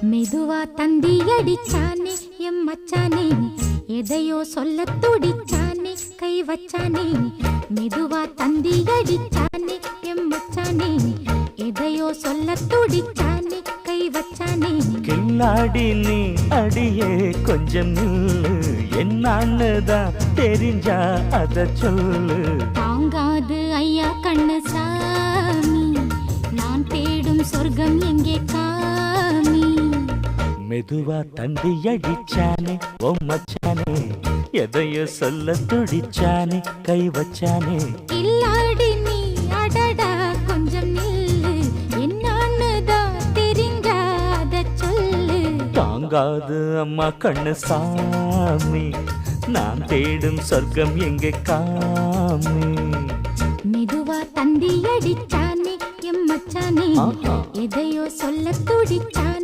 மெதுவா தந்தி அடிச்சானே எம் மச்சானே, எதையோ சொல்ல துடிச்சானே கை வச்சானே. மெதுவா தந்தி அடிச்சானே எம் மச்சானே, எதையோ சொல்ல துடிச்சானே கை வச்சானே. கில்லாடி நீ அடியே கொஞ்சம் நில்லு, என்னான்னுதான் தெரிஞ்சா அத சொல்லு. தாங்காது ஐயா கண்ணு சாமி, நான் தேடும் சொர்க்கம் எங்கே காமி. மெதுவா தந்தி அடிச்சானே ஓ மச்சானே, எதையோ சொல்ல துடிச்சானே கை வச்சானே. கில்லாடி நீ அடடா கொஞ்சம் நில்லு, என்னான்னுதான் தெரிஞ்சாத சொல்லு. தாங்காது அம்மா கண்ணு சாமி, நான் தேடும் சொர்க்கம் எங்கே காமி. மெதுவா தந்தி அடிச்சானே எம் மச்சானே, எதையோ சொல்ல துடிச்சானே